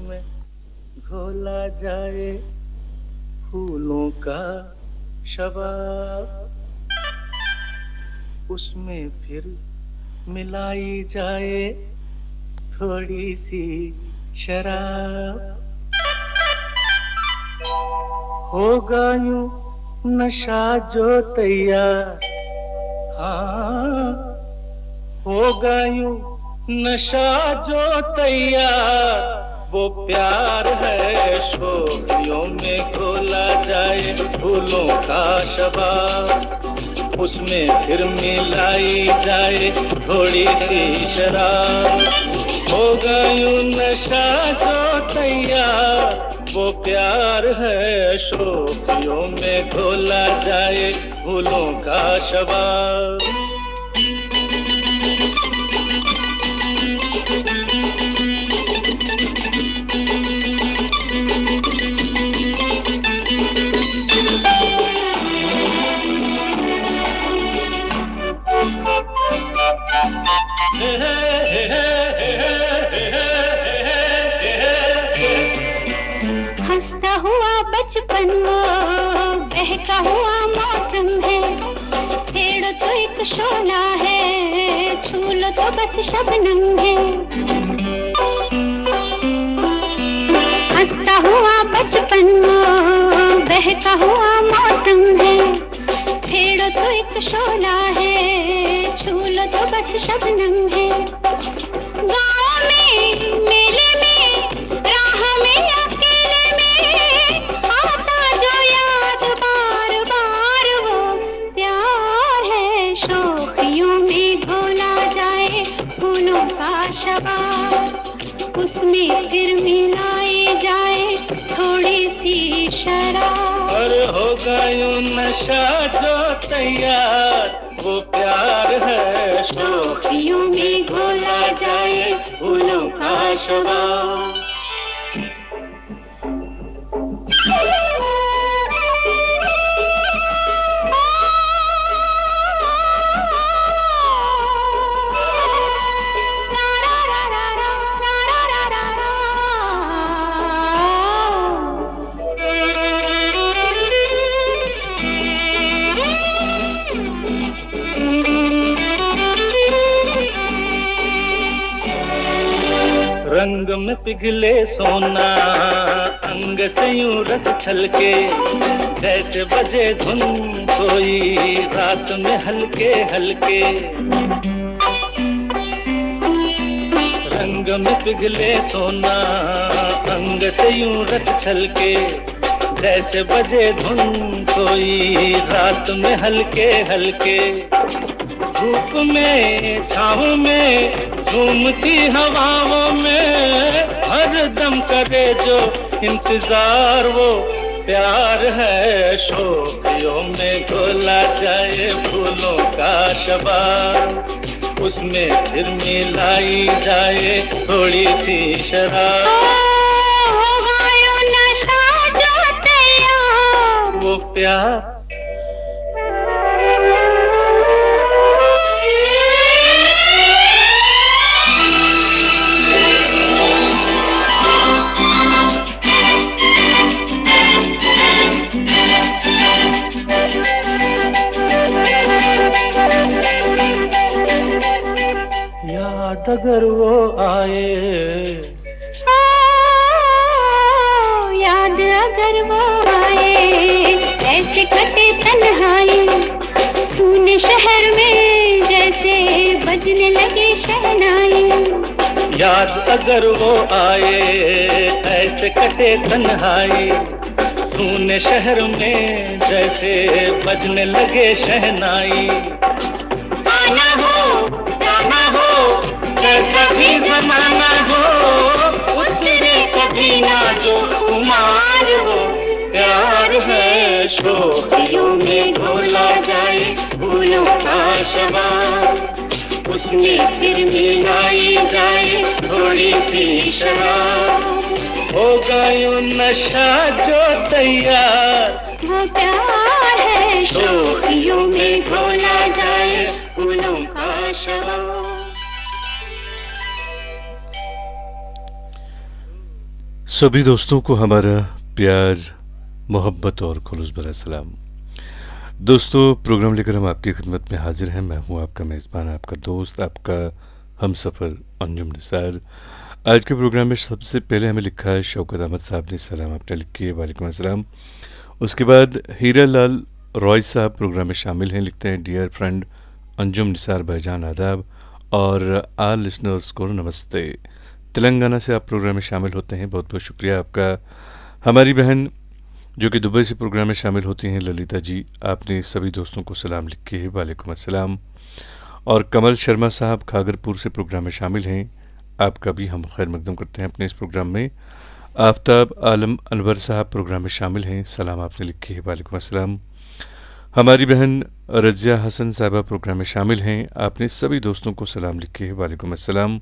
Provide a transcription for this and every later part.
में घोला जाए फूलों का शबाब, उसमें फिर मिलाई जाए थोड़ी सी शराब, होगा यूं नशा जो तैयार, हाँ होगा यूं नशा जो तैयार, वो प्यार है शोखियों में घोला जाए फूलों का शबाब, उसमें फिर मिलाई जाए थोड़ी सी शराब, होगा यूं नशा जो तैयार, वो प्यार है शोखियों में घोला जाए फूलों का शबाब। हंसता हुआ बचपन वो बहका हुआ मौसम है, छेड़ो तो एक शोला है, छू लो तो बस शबनम है। हंसता हुआ बचपन वो बहका हुआ मौसम है, छेड़ो तो एक शोला है, छू लो तो बस शबनम है। गाँव में मेले में राह में अकेले में आता जो याद बार बार, वो प्यार है शोखियों में घोला जाए फूलों का शबाब, उसमें फिर मिलाई जाए थोड़ी सी शराब। अरे होगा यूं नशा जो तैयार, वो प्यार है शोखियों में घोला जाए फूलों का शबाब। रंग में पिघले सोना अंग से यूं रस छलके, जैसे बजे धुन कोई रात में हल्के हल्के। रंग में पिघले सोना अंग से यूं रस छलके, जैसे बजे धुन कोई रात में हल्के हल्के। धूप में छाँव में झूमती हवाओं में हर दम करे जो इंतजार, वो प्यार है शोखियों में घोला जाए फूलों का शबाब, उसमें फिर मिलाई जाए थोड़ी सी शराब। होगा यूं नशा जो तैयार, वो प्यार याद अगर वो आए, याद अगर वो आए, ऐसे कटे तन्हाई सूने शहर में जैसे बजने लगे शहनाई। याद अगर वो आए ऐसे कटे तन्हाई, सूने शहर में जैसे बजने लगे शहनाई। आना हो जाना हो जैसा भी जमाना हो, उतरे कभी ना जो कुमार, हो प्यार है शोखियों में घोला जाए फूलों का शबाब, उसमें फिर मिलाई जाए थोड़ी सी शराब। होगा यूं नशा जो तैयार, वो प्यार है शोखियों में घोला जाए फूलों का शबाब। सभी दोस्तों को हमारा प्यार, मोहब्बत और खुलूस भरा सलाम। दोस्तों, प्रोग्राम लेकर हम आपकी खिदमत में हाजिर हैं। मैं हूं आपका मेज़बान, आपका दोस्त, आपका हमसफ़र अंजुम निसार। आज के प्रोग्राम में सबसे पहले हमें लिखा है शौकत अहमद साहब ने, सलाम आपने लिखी है, वालेकुम अस्सलाम। उसके बाद हीरा लाल रॉय साहब प्रोग्राम में शामिल हैं, लिखते हैं डियर फ्रेंड अंजुम निसार भाईजान आदाब और आल लिसनर्स को नमस्ते। तेलंगाना से आप प्रोग्राम में शामिल होते हैं, बहुत बहुत शुक्रिया आपका। हमारी बहन जो कि दुबई से प्रोग्राम में शामिल होती हैं, ललिता जी, आपने सभी दोस्तों को सलाम लिखी है, वालेकुम अस्सलाम। और कमल शर्मा साहब खागरपुर से प्रोग्राम में शामिल हैं, आपका भी हम खैर मकदम करते हैं अपने इस प्रोग्राम में। आफ्ताब आलम अनवर साहब प्रोग्राम में शामिल हैं, सलाम आपने लिखी है, वालेकुम अस्सलाम। हमारी बहन रज़िया हसन साहबा प्रोग्राम में शामिल हैं, आपने सभी दोस्तों को सलाम लिखी है, वालेकुम अस्सलाम।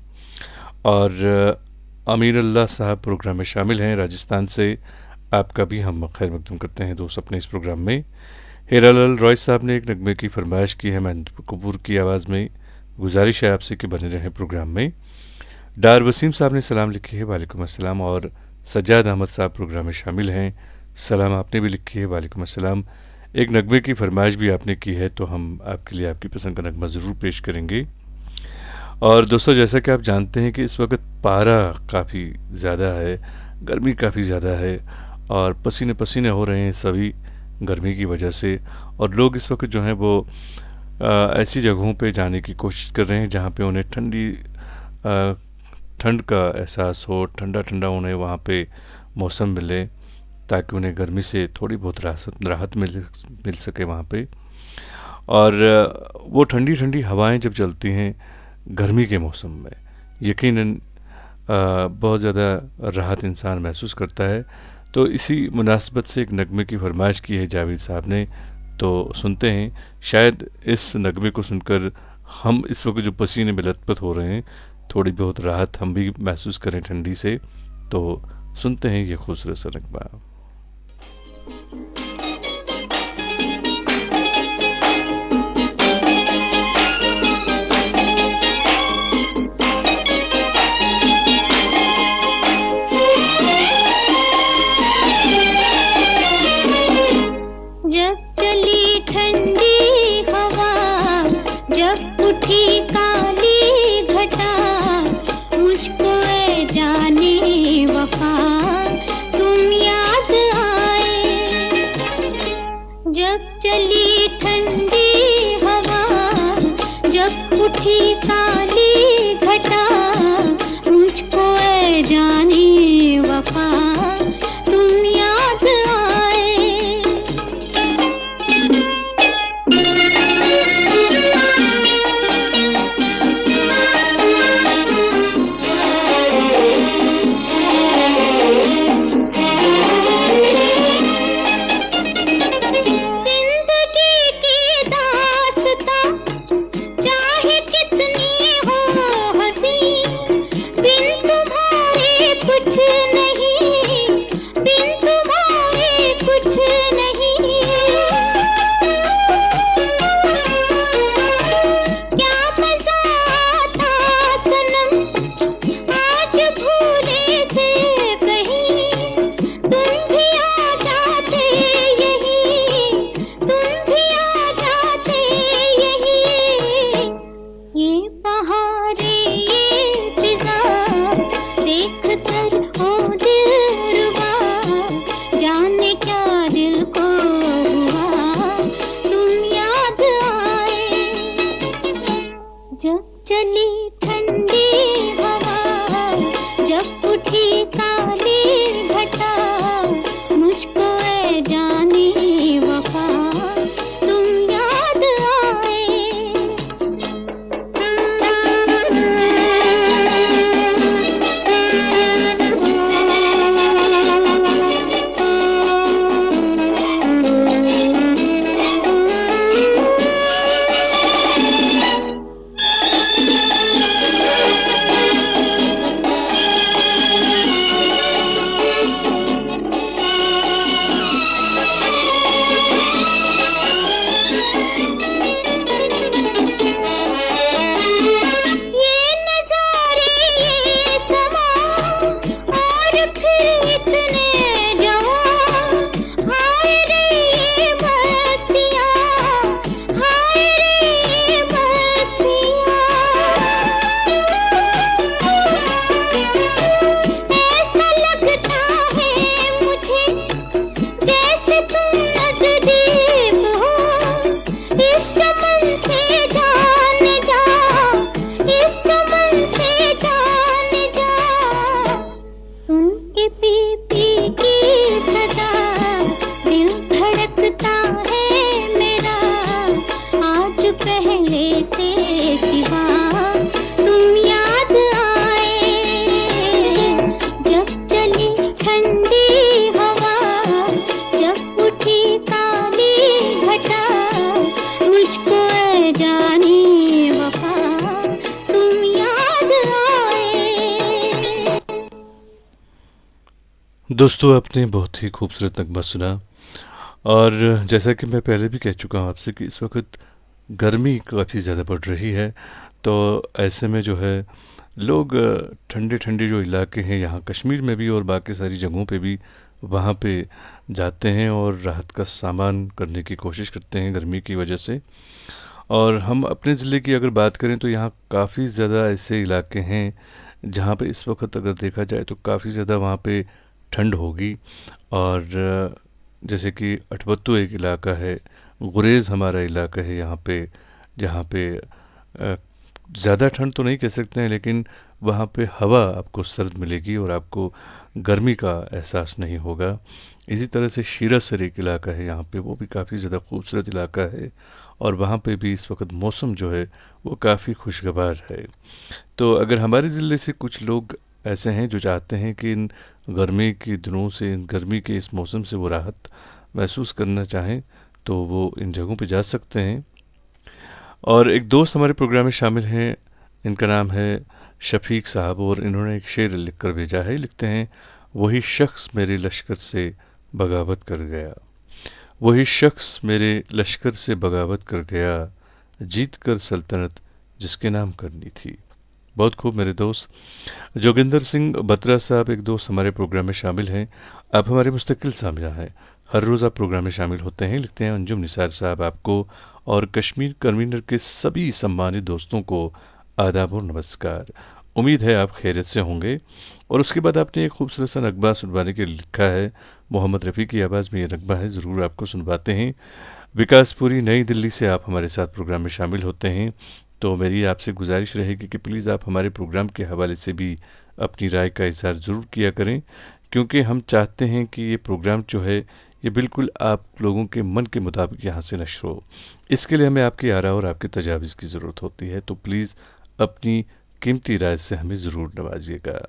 और अमीर अल्लाह साहब प्रोग्राम में शामिल हैं राजस्थान से, आपका भी हम खैर मकदम करते हैं दोस्त अपने इस प्रोग्राम में। हीरालाल रॉय साहब ने एक नगमे की फरमाइश की है महेंद्र कपूर की आवाज़ में, गुजारिश है आपसे कि बने रहें प्रोग्राम में। डार वसीम साहब ने सलाम लिखी है, वालेकुम अस्सलाम। और सज्जाद अहमद साहब प्रोग्राम में शामिल हैं, सलाम आपने भी लिखी है, वालेकुम अस्सलाम। एक नगमे की फरमाइश भी आपने की है, तो हम आपके लिए आपकी पसंद का नगमा ज़रूर पेश करेंगे। और दोस्तों, जैसा कि आप जानते हैं कि इस वक्त पारा काफ़ी ज़्यादा है, गर्मी काफ़ी ज़्यादा है और पसीने पसीने हो रहे हैं सभी गर्मी की वजह से। और लोग इस वक्त जो हैं वो ऐसी जगहों पे जाने की कोशिश कर रहे हैं जहाँ पे उन्हें ठंड का एहसास हो, ठंडा ठंडा उन्हें वहाँ पे मौसम मिले, ताकि उन्हें गर्मी से थोड़ी बहुत राहत मिल सके वहाँ पे। और वो ठंडी ठंडी हवाएं जब चलती हैं गर्मी के मौसम में, यकीनन बहुत ज़्यादा राहत इंसान महसूस करता है। तो इसी मुनासिबत से एक नगमे की फरमाइश की है जावेद साहब ने, तो सुनते हैं। शायद इस नगमे को सुनकर हम इस वक्त जो पसीने में लथपथ हो रहे हैं, थोड़ी बहुत राहत हम भी महसूस करें ठंडी से। तो सुनते हैं ये खूबसूरत सा नगमा। ये बहारे ये फिजा देख कर हो ठंडी हवा, जब उठी काली घटा, मुझको ऐ जानी वफा तुम याद आए। दोस्तों, आपने बहुत ही खूबसूरत नगमा सुना। और जैसा कि मैं पहले भी कह चुका हूँ आपसे कि इस वक्त गर्मी काफ़ी ज़्यादा बढ़ रही है, तो ऐसे में जो है लोग ठंडे ठंडे जो इलाके हैं यहाँ कश्मीर में भी और बाकी सारी जगहों पे भी वहाँ पे जाते हैं और राहत का सामान करने की कोशिश करते हैं गर्मी की वजह से। और हम अपने ज़िले की अगर बात करें तो यहाँ काफ़ी ज़्यादा ऐसे इलाके हैं जहाँ पे इस वक्त अगर देखा जाए तो काफ़ी ज़्यादा वहाँ पे ठंड होगी। और जैसे कि अठबत्तू एक इलाका है, गुरेज़ हमारा इलाका है यहाँ पे, जहाँ पे ज़्यादा ठंड तो नहीं कह सकते हैं, लेकिन वहाँ पे हवा आपको सर्द मिलेगी और आपको गर्मी का एहसास नहीं होगा। इसी तरह से शीरासर एक इलाका है यहाँ पे, वो भी काफ़ी ज़्यादा खूबसूरत इलाका है और वहाँ पे भी इस वक्त मौसम जो है वो काफ़ी खुशगवार है। तो अगर हमारे ज़िले से कुछ लोग ऐसे हैं जो चाहते हैं कि इन गर्मी के दिनों से, इन गर्मी के इस मौसम से वो राहत महसूस करना चाहें, तो वो इन जगहों पे जा सकते हैं। और एक दोस्त हमारे प्रोग्राम में शामिल हैं, इनका नाम है शफीक साहब, और इन्होंने एक शेर लिख कर भेजा है। लिखते हैं, वही शख्स मेरे लश्कर से बगावत कर गया, वही शख्स मेरे लश्कर से बगावत कर गया, जीत कर सल्तनत जिसके नाम करनी थी। बहुत खूब मेरे दोस्त जोगिंदर सिंह बत्रा साहब, एक दोस्त हमारे प्रोग्राम में शामिल हैं। आप हमारे मुस्तकिल सामिया हैं, हर रोज़ आप प्रोग्राम में शामिल होते हैं। लिखते हैं, अंजुम निसार साहब आपको और कश्मीर कन्वीनर के सभी सम्मानित दोस्तों को आदाब और नमस्कार। उम्मीद है आप खैरियत से होंगे। और उसके बाद आपने एक खूबसूरत सा नगमा सुनवाने के लिए लिखा है, मोहम्मद रफ़ी की आवाज़ में ये नगमा है, ज़रूर आपको सुनवाते हैं। विकासपुरी नई दिल्ली से आप हमारे साथ प्रोग्राम में शामिल होते हैं, तो मेरी आपसे गुजारिश रहेगी कि प्लीज़ आप हमारे प्रोग्राम के हवाले से भी अपनी राय का इज़हार ज़रूर किया करें, क्योंकि हम चाहते हैं कि ये प्रोग्राम जो है ये बिल्कुल आप लोगों के मन के मुताबिक यहाँ से नश्र हो। इसके लिए हमें आपकी आरा और आपके तजावीज़ की ज़रूरत होती है, तो प्लीज़ अपनी कीमती राय से हमें ज़रूर नवाजिएगा।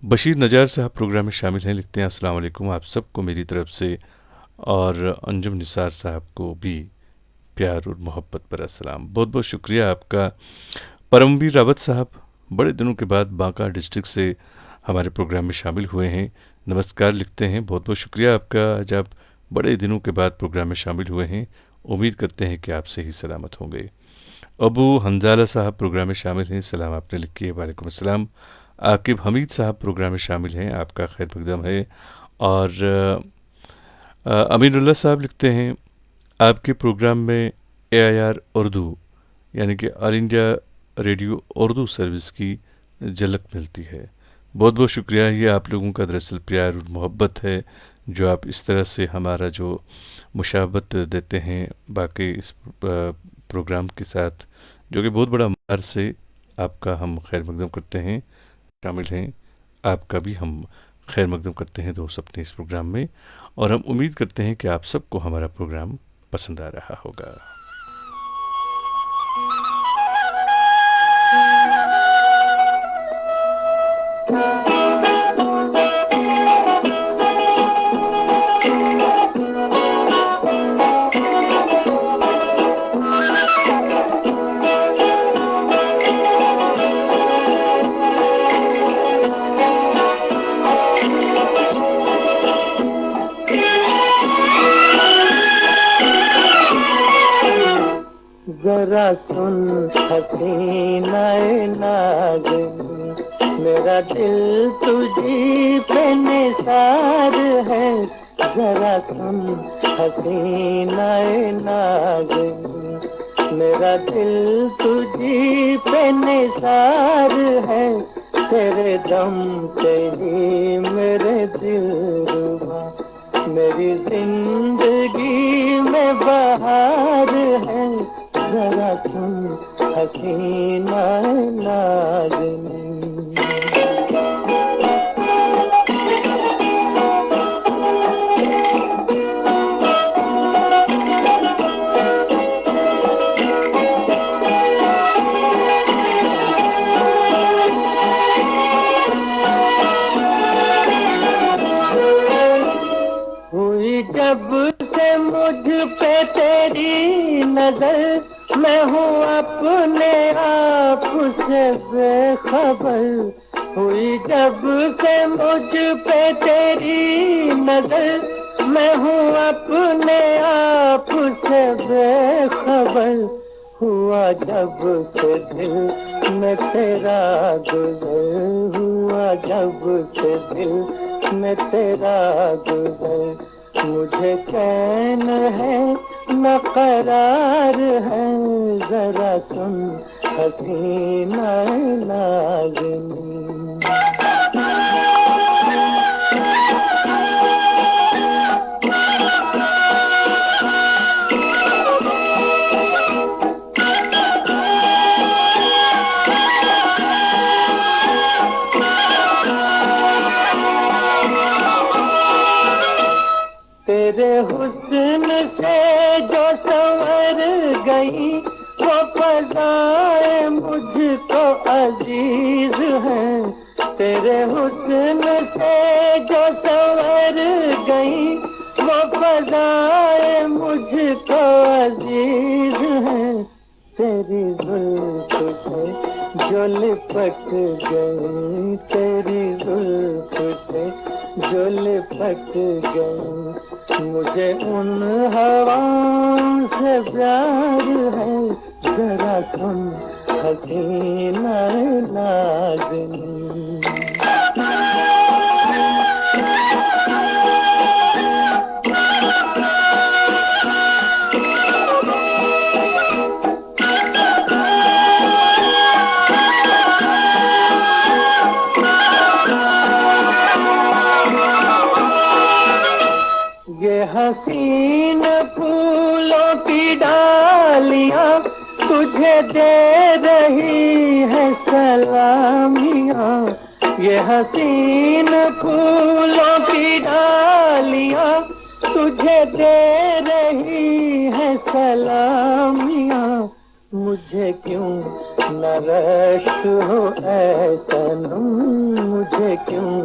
बशीर नजार साहब प्रोग्राम में शामिल हैं। लिखते हैं, अस्सलाम वालेकुम, आप सबको मेरी तरफ से और अंजुम निसार साहब को भी प्यार और मोहब्बत पर अस्सलाम। बहुत बहुत शुक्रिया आपका। परमवीर रावत साहब बड़े दिनों के बाद बांका डिस्ट्रिक्ट से हमारे प्रोग्राम में शामिल हुए हैं, नमस्कार लिखते हैं। बहुत बहुत शुक्रिया आपका, आज आप बड़े दिनों के बाद प्रोग्राम में शामिल हुए हैं, उम्मीद करते हैं कि आप सही सलामत होंगे। अबू हंजाला साहब प्रोग्राम में शामिल हैं, सलाम आपने लिखी है, वालेकुम अस्सलाम। आकिब हमीद साहब प्रोग्राम में शामिल हैं, आपका खैर मकदम है। और अमीनुल्लाह साहब लिखते हैं, आपके प्रोग्राम में AIR उर्दू यानी कि all India radio Urdu service की झलक मिलती है। बहुत बहुत शुक्रिया, ये आप लोगों का दरअसल प्यार और मोहब्बत है जो आप इस तरह से हमारा जो मुशावत देते हैं बाकी इस प्रोग्राम के साथ, जो कि बहुत बड़ा मार से आपका हम खैर मकदम करते हैं, शामिल हैं। आपका भी हम खैर मकदम करते हैं दोस्त अपने इस प्रोग्राम में, और हम उम्मीद करते हैं कि आप सबको हमारा प्रोग्राम पसंद आ रहा होगा। जरा सुन हसीनाए नाज़िन, मेरा दिल तुझी पे निसार है। जरा सुन हसीनाए नाज़िन, मेरा दिल तुझी पे निसार है। तेरे दम से ही मेरे दिलरुबा, मेरी जिंदगी में बहार है। जरा सुन हसीना नाज़िन। तेरी नजर, मैं हूँ अपने आप से बेखबर। हुई जब से मुझ पे तेरी नजर, मैं हूँ अपने आप से बेखबर। हुआ जब से दिल में तेरा गुजर, हुआ जब से दिल में तेरा गुजर। मुझे चैन है न करार है, जरा सुन हसीना नाज़नीं। तेरे हुस्न से जो संवर गई, वो फ़ज़ाएं मुझको अजीज हैं। तेरे हुस्न से जो संवर गई, वो फ़ज़ाएं मुझको अजीज हैं। तेरी जुल्फ़ से जो लिपट गई, तेरी जुल्फ़ से जो लिपट गई, मुझे उन हवाओं से प्यार है। जरा सुन हसीना नाज़नीं। ये हसीन फूलों की डालियां तुझे दे रही है सलामियां। ये हसीन फूलों की डालियां तुझे दे रही है सलामियां। मुझे क्यों न रश्क हो ऐ सनम, मुझे क्यों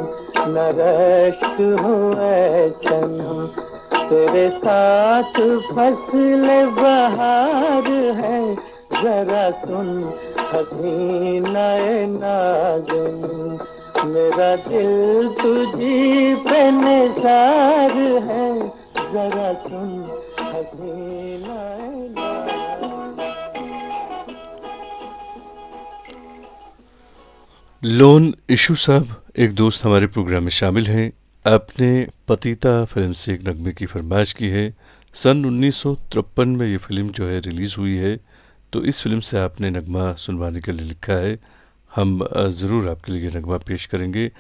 न रश्क हो ऐ सनम। तेरे साथ फसल बहार है, जरा सुन हसीना नाज़नीं। मेरा दिल तुझी पे निसार है, जरा सुन हसीना लोन इशू साहब एक दोस्त हमारे प्रोग्राम में शामिल हैं। आपने पतिता फिल्म से एक नगमे की फरमाइश की है। सन 1953 में ये फिल्म जो है रिलीज़ हुई है, तो इस फिल्म से आपने नगमा सुनवाने के लिए लिखा है। हम ज़रूर आपके लिए नगमा पेश करेंगे।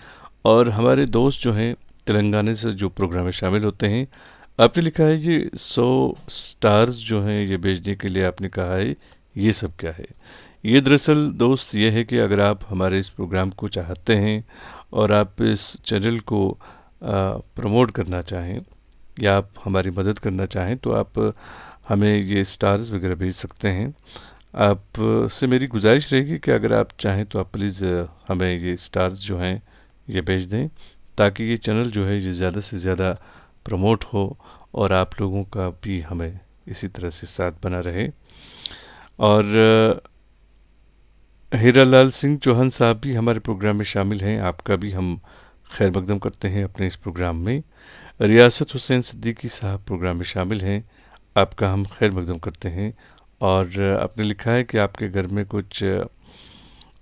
और हमारे दोस्त जो हैं तेलंगाना से जो प्रोग्राम में शामिल होते हैं, आपने लिखा है ये 100 स्टार्स जो हैं ये भेजने के लिए आपने कहा है, ये सब क्या है? ये दरअसल दोस्त ये है कि अगर आप हमारे इस प्रोग्राम को चाहते हैं और आप इस चैनल को प्रमोट करना चाहें या आप हमारी मदद करना चाहें, तो आप हमें ये स्टार्स वगैरह भेज सकते हैं। आप से मेरी गुजारिश रहेगी कि अगर आप चाहें तो आप प्लीज़ हमें ये स्टार्स जो हैं ये भेज दें, ताकि ये चैनल जो है ये ज़्यादा से ज़्यादा प्रमोट हो और आप लोगों का भी हमें इसी तरह से साथ बना रहे। और हीरालाल सिंह चौहान साहब भी हमारे प्रोग्राम में शामिल हैं। आपका भी हम खैर मकदम करते हैं अपने इस प्रोग्राम में। रियासत हुसैन सिद्दीकी साहब प्रोग्राम में शामिल हैं, आपका हम खैर मकदम करते हैं। और आपने लिखा है कि आपके घर में कुछ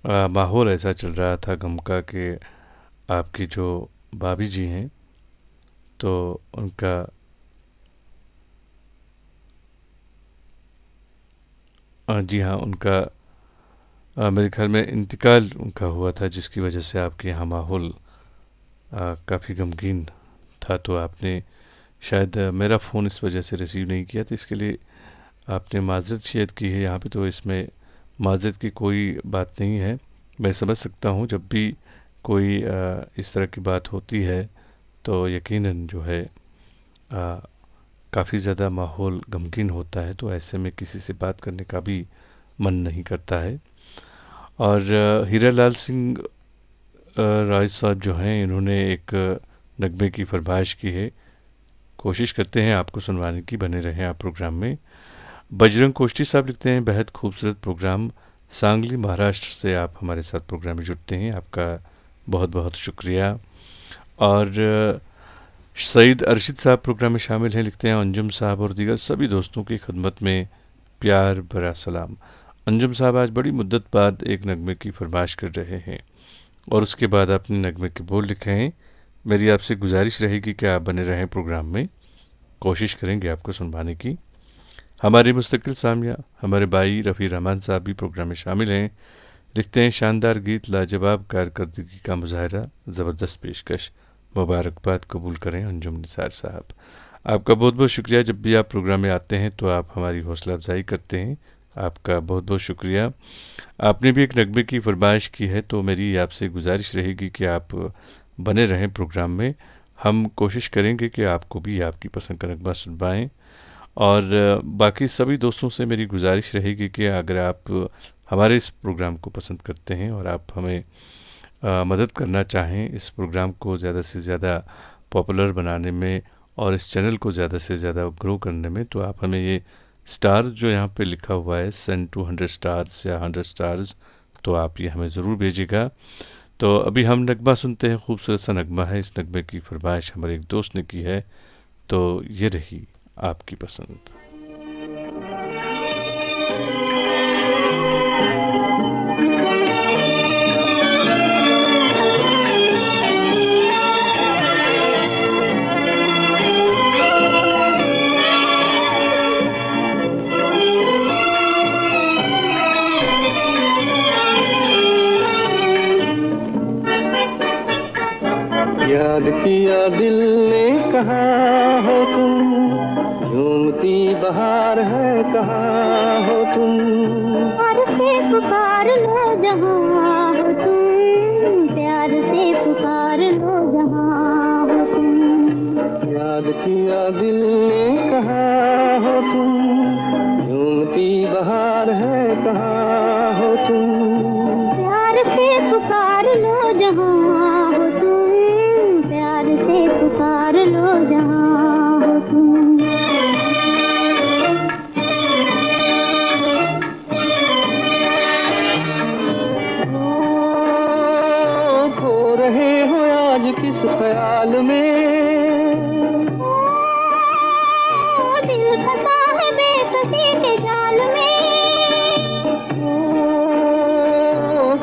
माहौल ऐसा चल रहा था गम का कि आपकी जो भाभी जी हैं तो उनका जी हाँ, उनका मेरे ख्याल में इंतकाल उनका हुआ था, जिसकी वजह से आपके यहाँ माहौल काफ़ी गमगीन था। तो आपने शायद मेरा फ़ोन इस वजह से रिसीव नहीं किया, तो इसके लिए आपने माज़रत शायद की है यहाँ पे। तो इसमें माज़रत की कोई बात नहीं है। मैं समझ सकता हूँ जब भी कोई इस तरह की बात होती है तो यकीनन जो है काफ़ी ज़्यादा माहौल गमगीन होता है, तो ऐसे में किसी से बात करने का भी मन नहीं करता है। और हीरालाल सिंह राय साहब जो हैं इन्होंने एक नगमे की फरमाइश की है। कोशिश करते हैं आपको सुनवाने की, बने रहें आप प्रोग्राम में। बजरंग कोष्टी साहब लिखते हैं, बेहद खूबसूरत प्रोग्राम, सांगली महाराष्ट्र से आप हमारे साथ प्रोग्राम में जुड़ते हैं, आपका बहुत बहुत शुक्रिया। और सईद अरशद साहब प्रोग्राम में शामिल हैं, लिखते हैं अंजुम साहब और दीगर सभी दोस्तों की खिदमत में प्यार भरा सलाम। अंजुम साहब आज बड़ी मुद्दत बाद एक नगमे की फरमाइश कर रहे हैं और उसके बाद आपने नगमे के बोल लिखे हैं। मेरी आपसे गुजारिश रहेगी कि आप बने रहें प्रोग्राम में, कोशिश करेंगे आपको सुनवाने की। हमारे मुस्तकिल सामिया हमारे भाई रफ़ी रहमान साहब भी प्रोग्राम में शामिल हैं, लिखते हैं शानदार गीत, लाजवाब कारकर्दगी का मुजाहरा, ज़बरदस्त पेशकश, मुबारकबाद कबूल करें अंजुम निसार साहब। आपका बहुत बहुत शुक्रिया, जब भी आप प्रोग्राम में आते हैं तो आप हमारी हौसला अफजाई करते हैं, आपका बहुत बहुत शुक्रिया। आपने भी एक नगमे की फरमाइश की है तो मेरी आपसे गुजारिश रहेगी कि आप बने रहें प्रोग्राम में, हम कोशिश करेंगे कि आपको भी आपकी पसंद का नगमा सुनवाएं। और बाकी सभी दोस्तों से मेरी गुजारिश रहेगी कि अगर आप हमारे इस प्रोग्राम को पसंद करते हैं और आप हमें मदद करना चाहें इस प्रोग्राम को ज़्यादा से ज़्यादा पॉपुलर बनाने में और इस चैनल को ज़्यादा से ज़्यादा ग्रो करने में, तो आप हमें ये स्टार जो यहाँ पे लिखा हुआ है सेंड टू 100 स्टार्स या 100 स्टार्स, तो आप ये हमें ज़रूर भेजिएगा। तो अभी हम नगमा सुनते हैं, खूबसूरत सा नगमा है, इस नगमे की फरमाइश हमारे एक दोस्त ने की है, तो ये रही आपकी पसंद। याद किया दिल ने कहाँ हो तुम, झूमती बहार है कहाँ हो तुम, प्यार से पुकार लो जहाँ हो तुम, प्यार से पुकार लो जहाँ हो तुम। याद किया दिल ने कहाँ हो तुम, झूमती बहार है कहाँ हो तुम, प्यार से पुकार लो जहाँ हो तुम, प्यार से पुकार लो जहाँ हो तुम। खो रहे हो आज किस ख्याल में, दिल फंसा है बेकसी के जाल में,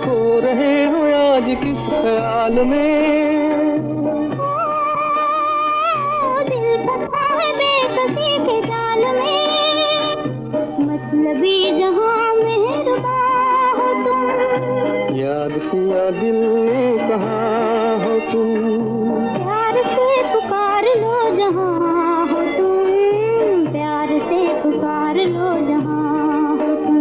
खो रहे हो आज किस ख्याल में, दिल फंसा है बेकसी के जाल में, मतलबी जहाँ मेहरबा हो तुम, याद किया दिल ने कहाँ हो तुम, प्यार से पुकार लो जहाँ हो तुम, प्यार से पुकार लो जहाँ हो तुम।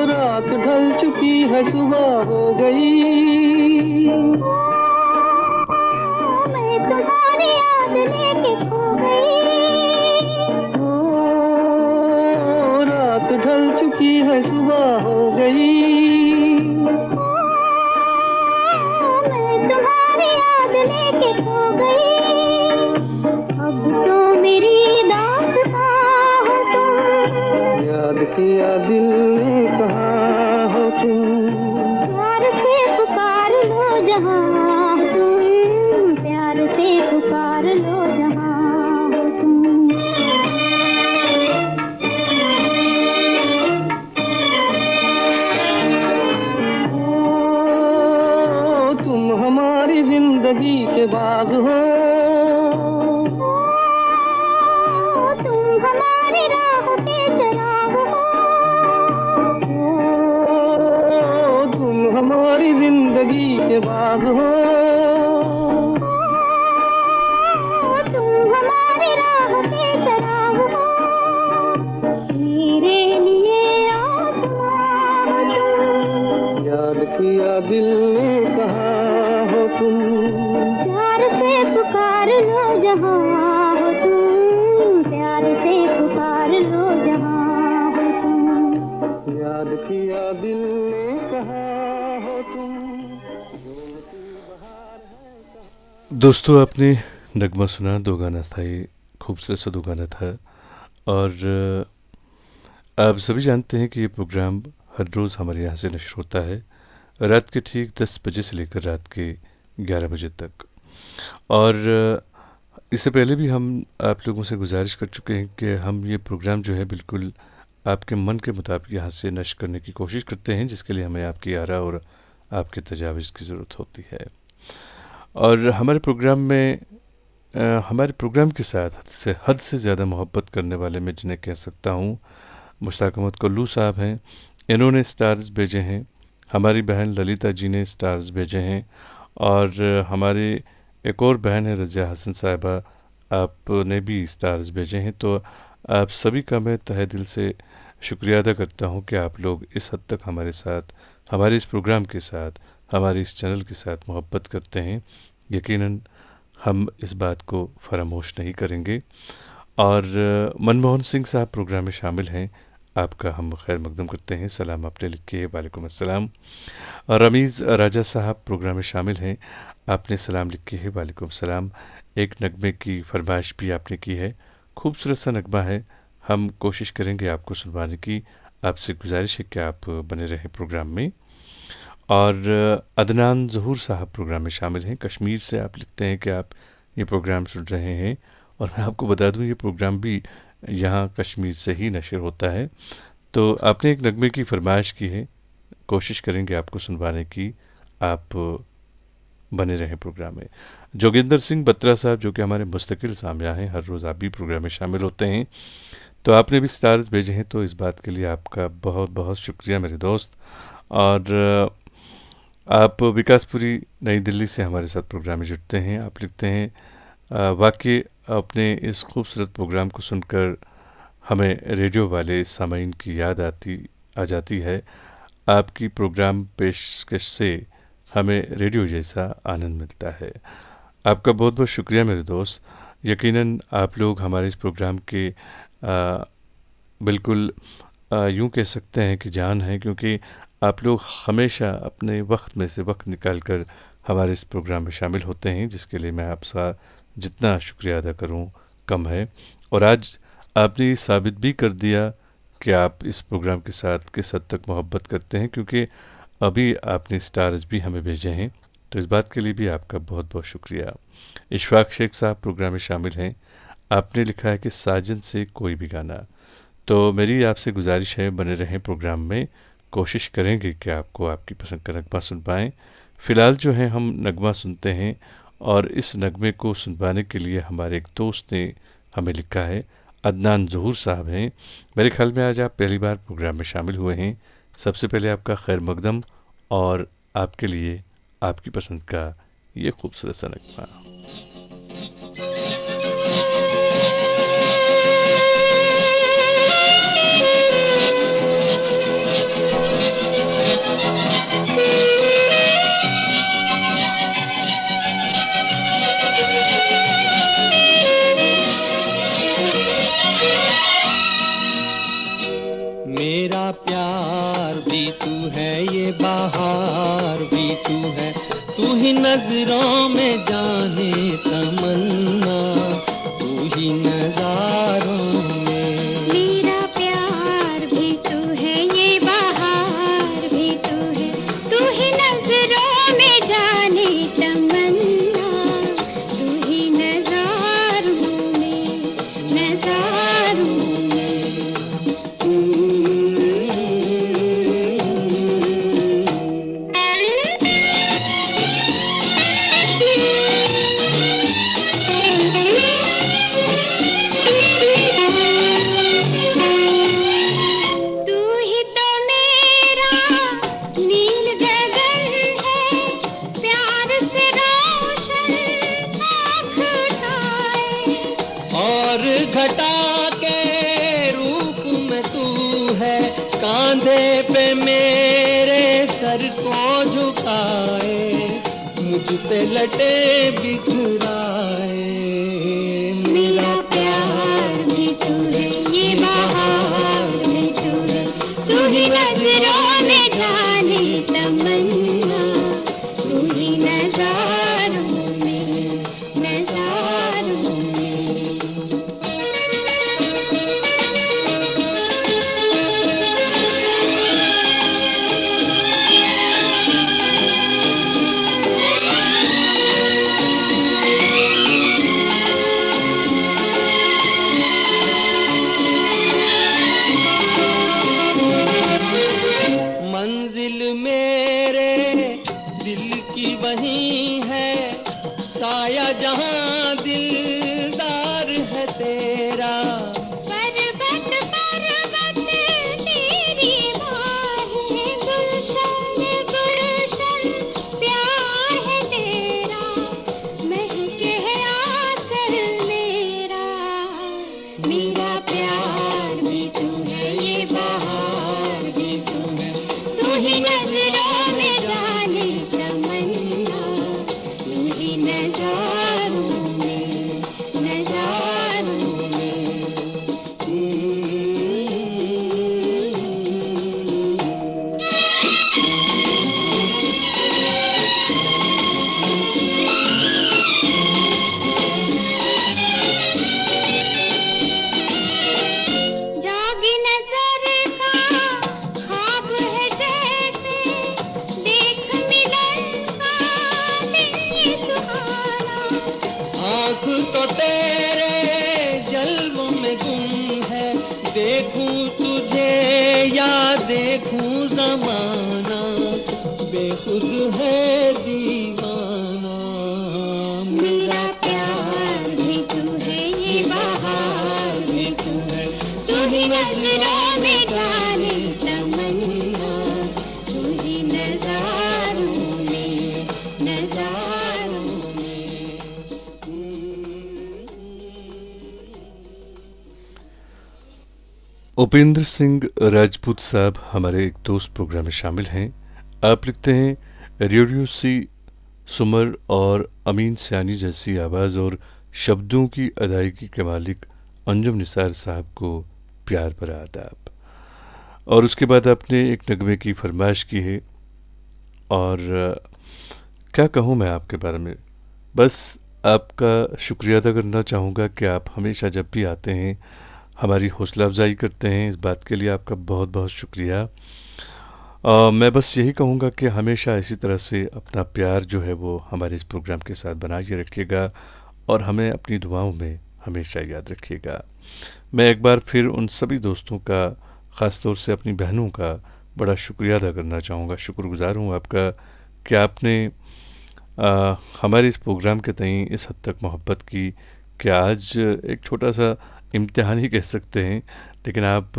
रात ढल चुकी है सुबह हो गई, मैं तुम्हारी याद लेके खो गई, रात ढल चुकी है सुबह हो गई, मैं तुम्हारी याद लेके खो गई, अब तो मेरी दास्तां हो तुम, याद किया दिल ने कहाँ हो तुम, प्यार से पुकार लो जहाँ हो तुम, प्यार से पुकार लो जहाँ हो तुम। तुम हमारी जिंदगी के बाग हो, तुम हमारी राह के चराग हो, तुम हमारी जिंदगी के बाग हो, तुम हमारी राह के चराग हो, मेरे लिए आसमां हो तुम, याद किया दिल ने कहाँ हो तुम, प्यार से पुकार लो जहाँ दोस्तों आपने नगमा सुना, दो गाना था ये, खूबसूरत सा दो गाना था। और आप सभी जानते हैं कि ये प्रोग्राम हर रोज़ हमारे यहाँ से नश्र होता है, रात के ठीक 10 बजे से लेकर रात के 11 बजे तक। और इससे पहले भी हम आप लोगों से गुजारिश कर चुके हैं कि हम ये प्रोग्राम जो है बिल्कुल आपके मन के मुताबिक यहाँ से नश्र करने की कोशिश करते हैं, जिसके लिए हमें आपकी आरा और आपके तजावीज़ की ज़रूरत होती है। और हमारे प्रोग्राम में हमारे प्रोग्राम के साथ हद से ज़्यादा मोहब्बत करने वाले मैं जिन्हें कह सकता हूँ मुश्ताक अहमद कुल्लू साहब हैं। इन्होंने स्टार्स भेजे हैं, हमारी बहन ललिता जी ने स्टार्स भेजे हैं, और हमारे एक और बहन है रज़िया हसन साहिबा, आपने भी स्टार्स भेजे हैं। तो आप सभी का मैं तहे दिल से शुक्रिया अदा करता हूँ कि आप लोग इस हद तक हमारे साथ, हमारे इस प्रोग्राम के साथ, हमारे इस चैनल के साथ मोहब्बत करते हैं। यकीनन हम इस बात को फरामोश नहीं करेंगे। और मनमोहन सिंह साहब प्रोग्राम में शामिल हैं, आपका हम खैर मकदम करते हैं, सलाम आपने लिखे है, वालेकुम अस्सलाम। और रमीज़ राजा साहब प्रोग्राम में शामिल हैं, आपने सलाम लिखे है, वालेकुम सलाम। एक नगमे की फरमाइश भी आपने की है, खूबसूरत सा नगमा है, हम कोशिश करेंगे आपको सुनवाने की। आपसे गुजारिश है कि आप बने रहें प्रोग्राम में। और अदनान ज़हूर साहब प्रोग्राम में शामिल हैं, कश्मीर से आप लिखते हैं कि आप ये प्रोग्राम सुन रहे हैं, और मैं आपको बता दूं ये प्रोग्राम भी यहाँ कश्मीर से ही नशर होता है। तो आपने एक नगमे की फरमाइश की है, कोशिश करेंगे आपको सुनवाने की, आप बने रहें प्रोग्राम में। जोगिंदर सिंह बत्रा साहब जो कि हमारे मुस्तकिल सामया हैं, हर रोज़ आप भी प्रोग्राम में शामिल होते हैं, तो आपने भी स्टार्स भेजे हैं, तो इस बात के लिए आपका बहुत बहुत शुक्रिया मेरे दोस्त। और आप विकासपुरी नई दिल्ली से हमारे साथ प्रोग्राम में जुड़ते हैं, आप लिखते हैं वाकई अपने इस खूबसूरत प्रोग्राम को सुनकर हमें रेडियो वाले सामीन की याद आ जाती है। आपकी प्रोग्राम पेशकश से हमें रेडियो जैसा आनंद मिलता है। आपका बहुत बहुत शुक्रिया मेरे दोस्त। यकीनन आप लोग हमारे इस प्रोग्राम के बिल्कुल यूँ कह सकते हैं कि जान है, क्योंकि आप लोग हमेशा अपने वक्त में से वक्त निकाल कर हमारे इस प्रोग्राम में शामिल होते हैं, जिसके लिए मैं आपका जितना शुक्रिया अदा करूं कम है। और आज आपने ये साबित भी कर दिया कि आप इस प्रोग्राम के साथ किस हद तक मोहब्बत करते हैं, क्योंकि अभी आपने स्टार्स भी हमें भेजे हैं, तो इस बात के लिए भी आपका बहुत बहुत शुक्रिया। इशफाक शेख साहब प्रोग्राम में शामिल हैं, आपने लिखा है कि साजन से कोई भी गाना। तो मेरी आपसे गुजारिश है, बने रहें प्रोग्राम में, कोशिश करेंगे कि आपको आपकी पसंद का नगमा सुन पाएँ। फ़िलहाल जो है हम नगमा सुनते हैं, और इस नगमे को सुनवाने के लिए हमारे एक दोस्त ने हमें लिखा है, अदनान ज़हूर साहब हैं। मेरे ख्याल में आज आप पहली बार प्रोग्राम में शामिल हुए हैं। सबसे पहले आपका खैर मकदम, और आपके लिए आपकी पसंद का ये खूबसूरत सा नगमा। मेरा प्यार भी तू है, ये बहार भी तू है, तू ही नजरों में जाने तमन्ना, तू ही नजारों में। मेरा प्यार भी तू है, ये बहार भी तू है, तू ही नजरों में जाने तमन्ना, तू ही नजारों में, नजारों में। घटा के रूप में तू है, कांधे पे मेरे सर को झुकाए, मुझ पे लटे बिखराए। मेरा प्यार भी तू है, ये बहार भी तू है, तू ही नजरों में जाने तमन्ना, तू ही नजारों में। की वही है साया जहां दिलदार है तेरा। पर्वत पर्वत तेरी बाहें गुलशन गुलशन प्यार है तेरा, महके है आंचल मेरा, मेरा प्यार भी तू है ये बहार भी तू है, तू ही नजरों में जाने तमन्ना, तू ही नजारों में नजारों में। जागी नजर का ख्वाब है जैसे, देख मिलन का दिन ये सुहाना, आँख तो तेरे जल्व में गुम है, देखूं तुझे या देखूं जमाना, बेखुद है दीवाना। मेरा प्यार भी तू है ये बहार भी तू है, तू ही नजरों में जाने तमन्ना, तू ही नजारों में नजारों में। उपेंद्र सिंह राजपूत साहब हमारे एक दोस्त प्रोग्राम में शामिल हैं। आप लिखते हैं, रेडियो सी सुमर और अमीन सियानी जैसी आवाज़ और शब्दों की अदायगी के मालिक अंजुम निसार साहब को प्यार भरा आदाब। और उसके बाद आपने एक नगमे की फरमाइश की है, और क्या कहूँ मैं आपके बारे में, बस आपका शुक्रिया अदा करना चाहूँगा कि आप हमेशा जब भी आते हैं हमारी हौसला अफजाई करते हैं। इस बात के लिए आपका बहुत बहुत शुक्रिया। मैं बस यही कहूँगा कि हमेशा इसी तरह से अपना प्यार जो है वो हमारे इस प्रोग्राम के साथ बनाए रखिएगा और हमें अपनी दुआओं में हमेशा याद रखिएगा। मैं एक बार फिर उन सभी दोस्तों का, ख़ास तौर से अपनी बहनों का बड़ा शुक्रिया अदा करना चाहूँगा। शुक्रगुज़ार हूँ आपका कि आपने हमारे इस प्रोग्राम के तई इस हद तक मोहब्बत की कि आज एक छोटा सा इम्तिहान ही कह सकते हैं, लेकिन आप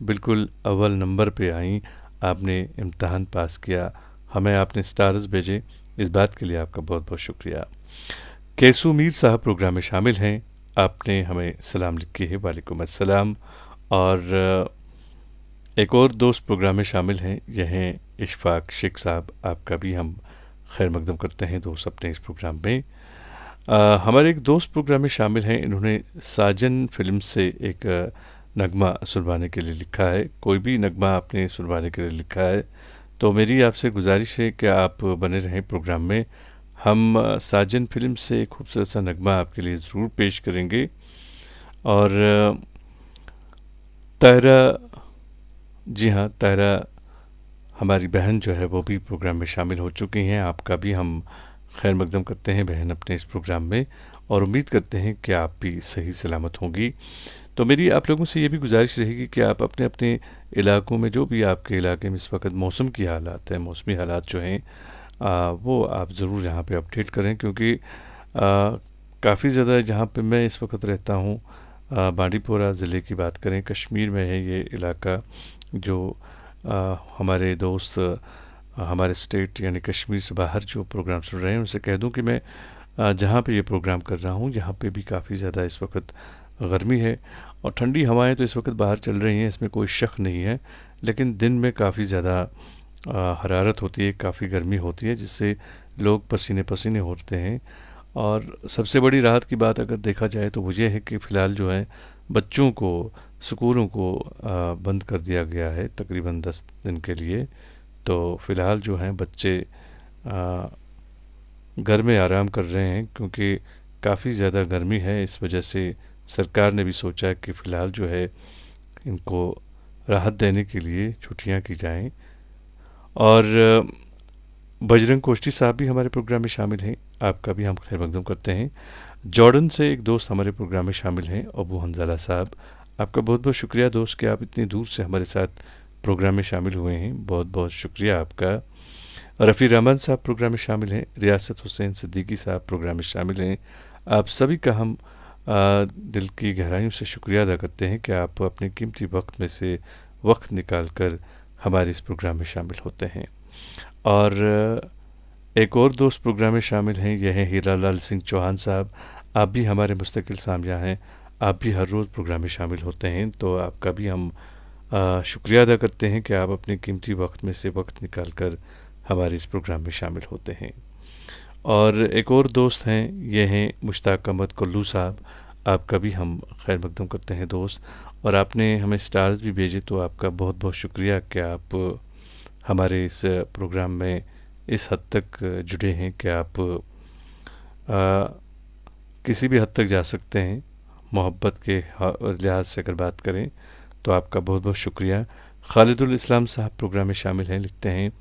बिल्कुल अव्वल नंबर पे आईं, आपने इम्तिहान पास किया, हमें आपने स्टार्स भेजे, इस बात के लिए आपका बहुत बहुत शुक्रिया। कैसू मीर साहब प्रोग्राम में शामिल हैं, आपने हमें सलाम लिखे है, वालेकुम अस्सलाम। और एक और दोस्त प्रोग्राम में शामिल हैं, यह हैं इशफाक शेख साहब, आपका भी हम खैर मकदम करते हैं दोस्त अपने इस प्रोग्राम में। हमारे एक दोस्त प्रोग्राम में शामिल हैं, इन्होंने साजन फिल्म से एक नगमा सुनवाने के लिए लिखा है। कोई भी नगमा आपने सुनवाने के लिए लिखा है तो मेरी आपसे गुजारिश है कि आप बने रहें प्रोग्राम में। हम साजन फिल्म से एक खूबसूरत सा नगमा आपके लिए ज़रूर पेश करेंगे। और तायरा, जी हाँ, तायरा हमारी बहन जो है वो भी प्रोग्राम में शामिल हो चुकी हैं। आपका भी हम खैर मकदम करते हैं बहन अपने इस प्रोग्राम में, और उम्मीद करते हैं कि आप भी सही सलामत होंगी। तो मेरी आप लोगों से ये भी गुजारिश रहेगी कि आप अपने अपने इलाकों में, जो भी आपके इलाके में इस वक्त मौसम की हालात है, मौसमी हालात जो हैं वो आप ज़रूर यहाँ पे अपडेट करें, क्योंकि काफ़ी ज़्यादा जहाँ पे मैं इस वक्त रहता हूँ, बांडीपोरा ज़िले की बात करें, कश्मीर में है ये इलाका। जो हमारे दोस्त हमारे स्टेट यानी कश्मीर से बाहर जो प्रोग्राम सुन रहे हैं, उनसे कह दूं कि मैं जहाँ पे ये प्रोग्राम कर रहा हूँ, यहाँ पे भी काफ़ी ज़्यादा इस वक्त गर्मी है और ठंडी हवाएं तो इस वक्त बाहर चल रही हैं, इसमें कोई शक नहीं है। लेकिन दिन में काफ़ी ज़्यादा हरारत होती है, काफ़ी गर्मी होती है, जिससे लोग पसीने पसीने होते हैं। और सबसे बड़ी राहत की बात अगर देखा जाए तो वो ये है कि फ़िलहाल जो है बच्चों को, स्कूलों को बंद कर दिया गया है तकरीबन 10 दिन के लिए। तो फ़िलहाल जो हैं बच्चे घर में आराम कर रहे हैं, क्योंकि काफ़ी ज़्यादा गर्मी है। इस वजह से सरकार ने भी सोचा कि फ़िलहाल जो है इनको राहत देने के लिए छुट्टियां की जाएं। और बजरंग कोष्टी साहब भी हमारे प्रोग्राम में शामिल हैं, आपका भी हम खैर मकदम करते हैं। जॉर्डन से एक दोस्त हमारे प्रोग्राम में शामिल हैं, अबू हंजाला साहब, आपका बहुत बहुत शुक्रिया दोस्त कि आप इतनी दूर से हमारे साथ प्रोग्राम में शामिल हुए हैं, बहुत बहुत शुक्रिया आपका। रफ़ी रहमान साहब प्रोग्राम में शामिल हैं, रियासत हुसैन सिद्दीकी साहब प्रोग्राम में शामिल हैं। आप सभी का हम दिल की गहराइयों से शुक्रिया अदा करते हैं कि आप अपने कीमती वक्त में से वक्त निकाल कर हमारे इस प्रोग्राम में शामिल होते हैं। और एक और दोस्त प्रोग्राम में शामिल हैं, यह हैं हीरा लाल सिंह चौहान साहब। आप भी हमारे मुस्तकिल सामिया हैं, आप भी हर रोज़ प्रोग्राम में शामिल होते हैं, तो आपका भी हम शुक्रिया अदा करते हैं कि आप अपने कीमती वक्त में से वक्त निकाल कर हमारे इस प्रोग्राम में शामिल होते हैं। और एक और दोस्त हैं, ये हैं मुश्ताक अहमद कुल्लू साहब। आपका भी हम खैर मकदम करते हैं दोस्त, और आपने हमें स्टार्स भी भेजे, तो आपका बहुत बहुत शुक्रिया कि आप हमारे इस प्रोग्राम में इस हद तक जुड़े हैं कि आप किसी भी हद तक जा सकते हैं। मोहब्बत के लिहाज से अगर बात करें तो आपका बहुत बहुत शुक्रिया। खालिदुल इस्लाम साहब प्रोग्राम में शामिल हैं, लिखते हैं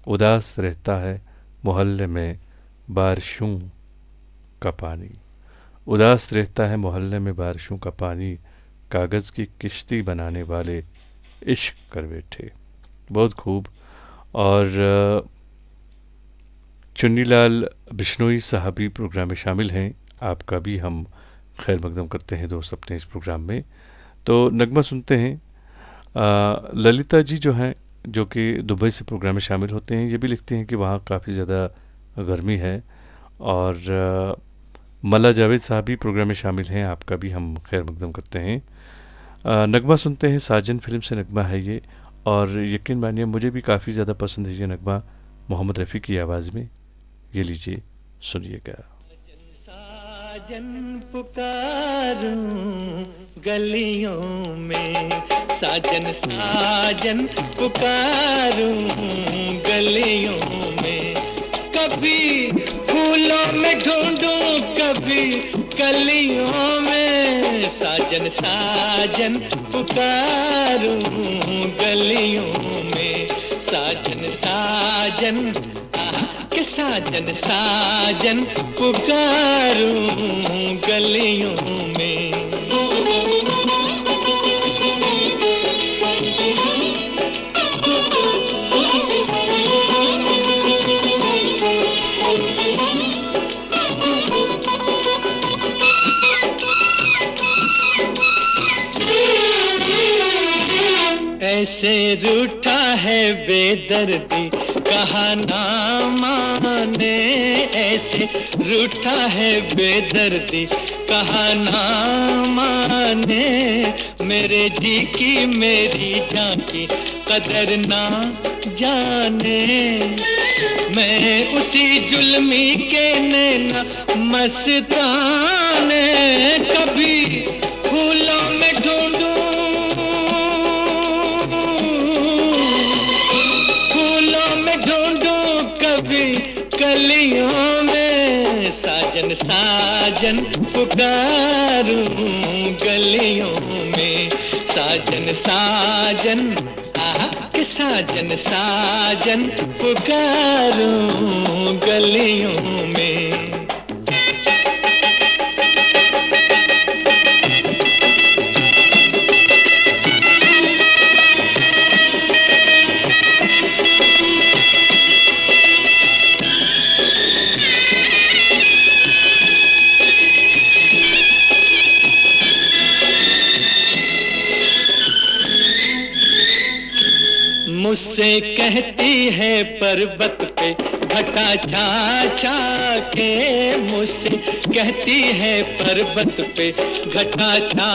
उदास रहता है मोहल्ले में बारिशों का पानी, उदास रहता है मोहल्ले में बारिशों का पानी, कागज़ की किश्ती बनाने वाले इश्क कर बैठे। बहुत खूब। और चुन्नीलाल बिश्नोई साहब भी प्रोग्राम में शामिल हैं, आपका भी हम खैर मकदम करते हैं दोस्त अपने इस प्रोग्राम में। तो नगमा सुनते हैं। ललिता जी जो हैं, जो कि दुबई से प्रोग्राम में शामिल होते हैं, ये भी लिखते हैं कि वहाँ काफ़ी ज़्यादा गर्मी है। और मल्ला जावेद साहब भी प्रोग्राम में शामिल हैं, आपका भी हम खैर मकदम करते हैं। नगमा सुनते हैं, साजन फिल्म से नगमा है ये, और यकीन मानिए मुझे भी काफ़ी ज़्यादा पसंद है ये नगमा, मोहम्मद रफ़ी की आवाज़ में। ये लीजिए सुनिएगा। साजन पुकारूं गलियों में, साजन साजन पुकारूं गलियों में, कभी फूलों में ढूंढूं कभी कलियों में, साजन साजन पुकारूं गलियों में, साजन साजन के साजन साजन पुकारूं गलियों में। ऐसे रूठा है बेदर्दी कहा ना माने, ऐसे रूठा है बेदर्दी कहा ना माने, मेरे जी की मेरी जान की कदर ना जाने, मैं उसी जुल्मी के नैना मस्ताने, कभी फूलों में ढूंढूं कलियों में, साजन साजन पुकारूं गलियों में, साजन साजन के साजन साजन पुकारूं गलियों में। मुझसे कहती है पर्वत पे घटा छा छा के, मुझसे कहती है पर्वत पे घटा छा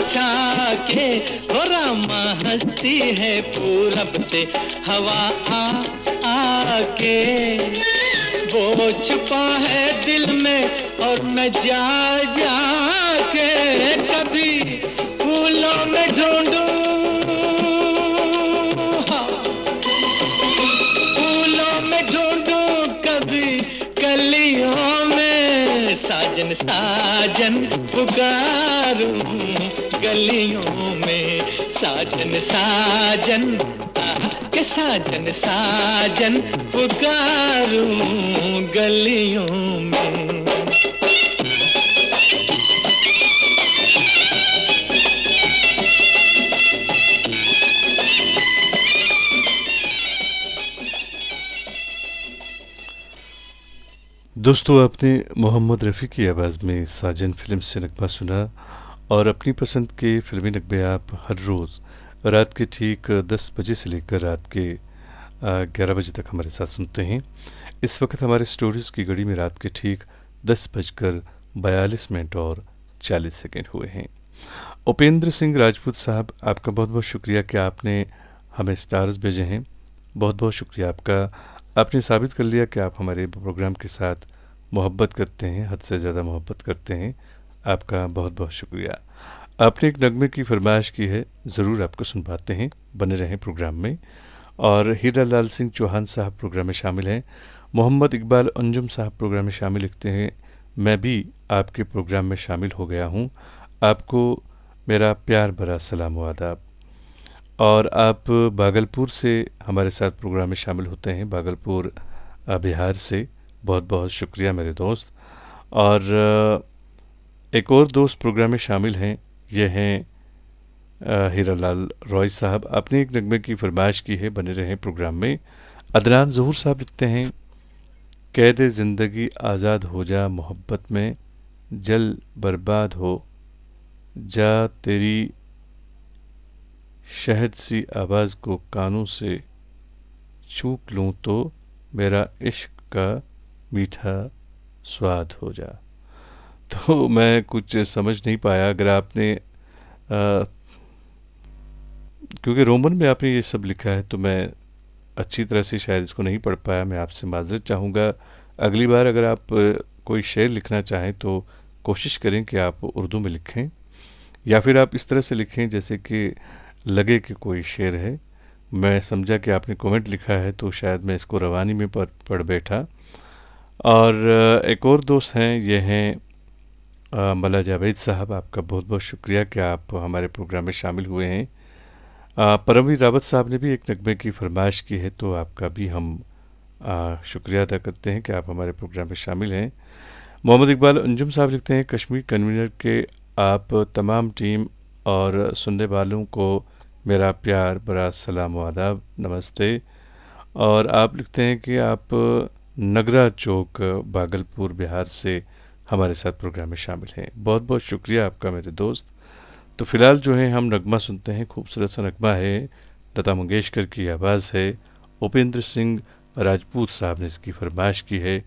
छा के, हो रामा हंसती है पूरब से हवा आ आ के, वो छुपा है दिल में और मैं जा जा के, कभी फूलों में ढूंढूं कलियों में, साजन साजन पुकारूं गलियों में, साजन साजन के साजन साजन पुकारूं गलियों में। दोस्तों, आपने मोहम्मद रफ़ी की आवाज़ में साजन फिल्म से नगमा सुना। और अपनी पसंद के फिल्मी नगमे आप हर रोज़ रात के ठीक 10 बजे से लेकर रात के 11 बजे तक हमारे साथ सुनते हैं। इस वक्त हमारे स्टोरीज़ की घड़ी में रात के ठीक 10:42 और 40 सेकेंड हुए हैं। उपेंद्र सिंह राजपूत साहब, आपका बहुत बहुत शुक्रिया कि आपने हमें स्टार्स भेजे हैं। बहुत बहुत शुक्रिया आपका। आपने साबित कर लिया कि आप हमारे प्रोग्राम के साथ मोहब्बत करते हैं, हद से ज़्यादा मोहब्बत करते हैं। आपका बहुत बहुत शुक्रिया। आपने एक नगमे की फरमाइश की है, ज़रूर आपको सुनवाते हैं, बने रहें प्रोग्राम में। और हीरा लाल सिंह चौहान साहब प्रोग्राम में शामिल हैं। मोहम्मद इकबाल अंजुम साहब प्रोग्राम में शामिल लिखते हैं, मैं भी आपके प्रोग्राम में शामिल हो गया हूँ। आपको मेरा प्यार भरा सलाम व आदाब। और आप भागलपुर से हमारे साथ प्रोग्राम में शामिल होते हैं, भागलपुर बिहार से। बहुत बहुत शुक्रिया मेरे दोस्त। और एक और दोस्त प्रोग्राम में शामिल हैं, ये हैं हीरालाल रॉय साहब। आपने एक नगमे की फरमाइश की है, बने रहें प्रोग्राम में। अदनान ज़हूर साहब लिखते हैं, कैद ज़िंदगी आज़ाद हो जा मोहब्बत में, जल बर्बाद हो जा तेरी शहद सी आवाज़ को कानों से छूट लूँ तो मेरा इश्क का मीठा स्वाद हो जा। तो मैं कुछ समझ नहीं पाया। अगर आपने क्योंकि रोमन में आपने ये सब लिखा है तो मैं अच्छी तरह से शायद इसको नहीं पढ़ पाया। मैं आपसे माज़रत चाहूँगा। अगली बार अगर आप कोई शेर लिखना चाहें तो कोशिश करें कि आप उर्दू में लिखें, या फिर आप इस तरह से लिखें जैसे कि लगे कि कोई शेर है। मैं समझा कि आपने कमेंट लिखा है तो शायद मैं इसको रवानी में पढ़ बैठा। और एक और दोस्त हैं, ये हैं मल्ला जावेद साहब। आपका बहुत बहुत शुक्रिया कि आप हमारे प्रोग्राम में शामिल हुए हैं। परमवीर रावत साहब ने भी एक नगमे की फरमाइश की है, तो आपका भी हम शुक्रिया अदा करते हैं कि आप हमारे प्रोग्राम में शामिल हैं। मोहम्मद इकबाल अंजुम साहब लिखते हैं, कश्मीर कन्वीनर के आप तमाम टीम और सुनने वालों को मेरा प्यार भरा सलाम व आदाब, नमस्ते। और आप लिखते हैं कि आप नगरा चौक भागलपुर बिहार से हमारे साथ प्रोग्राम में शामिल हैं। बहुत बहुत शुक्रिया आपका मेरे दोस्त। तो फ़िलहाल जो है हम नगमा सुनते हैं, खूबसूरत सा नगमा है, लता मंगेशकर की आवाज़ है, उपेंद्र सिंह राजपूत साहब ने इसकी फरमाइश की है।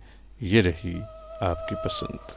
ये रही आपकी पसंद।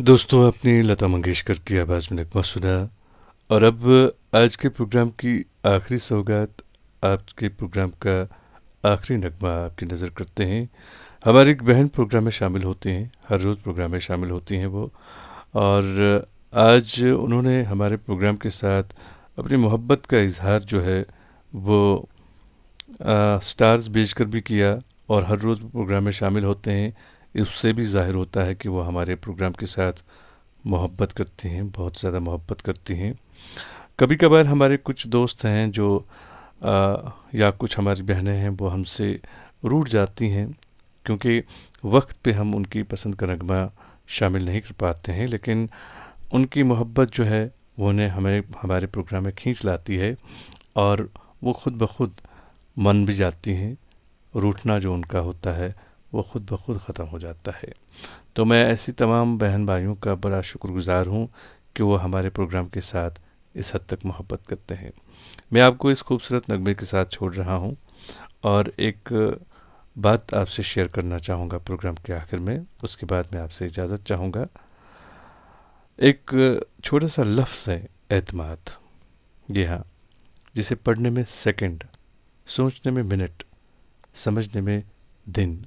दोस्तों, आपने लता मंगेशकर की आवाज़ में नगमा सुना। और अब आज के प्रोग्राम की आखिरी सौगात, आज के प्रोग्राम का आखिरी नगमा आपकी नज़र करते हैं। हमारी एक बहन प्रोग्राम में शामिल होती हैं, हर रोज़ प्रोग्राम में शामिल होती हैं वो, और आज उन्होंने हमारे प्रोग्राम के साथ अपनी मोहब्बत का इजहार जो है वो स्टार्स भेजकर भी किया, और हर रोज़ प्रोग्राम में शामिल होते हैं। उससे भी ज़ाहिर होता है कि वो हमारे प्रोग्राम के साथ मोहब्बत करती हैं, बहुत ज़्यादा मोहब्बत करती हैं। कभी कभार हमारे कुछ दोस्त हैं जो या कुछ हमारी बहनें हैं वो हमसे रूठ जाती हैं क्योंकि वक्त पे हम उनकी पसंद का नगमा शामिल नहीं कर पाते हैं, लेकिन उनकी मोहब्बत जो है वो उन्हें हमें हमारे प्रोग्राम में खींच लाती है और वो ख़ुद ब खुद मन भी जाती हैं। रूठना जो उनका होता है वो ख़ुद ब खुद ख़त्म हो जाता है। तो मैं ऐसी तमाम बहन भाइयों का बड़ा शुक्रगुज़ार हूँ कि वो हमारे प्रोग्राम के साथ इस हद तक मोहब्बत करते हैं। मैं आपको इस खूबसूरत नगमे के साथ छोड़ रहा हूँ और एक बात आपसे शेयर करना चाहूँगा प्रोग्राम के आखिर में। उसके बाद मैं आपसे इजाज़त चाहूँगा। एक छोटा सा लफ्ज़ है एतमाद। जी हाँ, जिसे पढ़ने में सेकंड, सोचने में मिनट, समझने में दिन,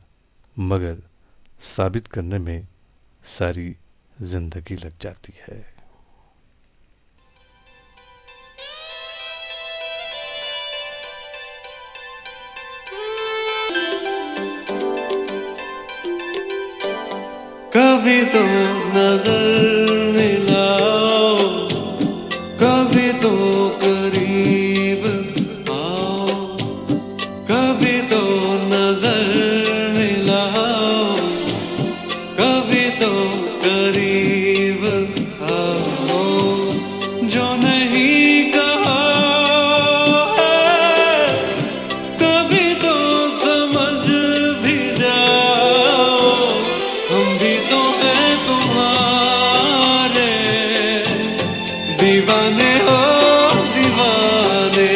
मगर साबित करने में सारी ज़िंदगी लग जाती है। कभी तो नजर मिलाओ, कभी तो करीब आओ, कभी तो नजर मिलाओ, कभी तो करीब आओ। जो नहीं कहा है कभी तो समझ भी जाओ। हम भी तो हैं तुम्हारे दीवाने हो दीवाने,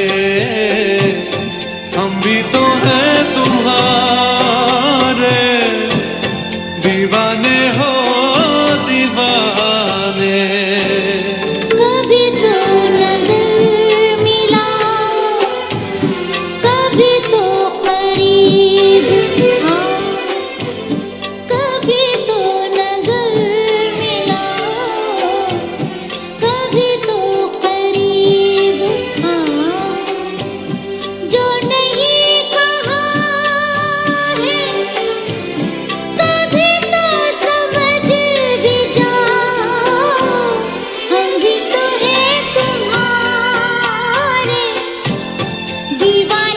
हम भी तो हैं तुम्हारे दीवाने हो दीवाने। कभी तो नजर मिलाओ, कभी तो करीब आओ, कभी तो नजर मिलाओ, कभी तो करीब आओ। जो नहीं कहा है कभी तो समझ भी जाओ। हम भी तो हैं तुम्हारे दीवाने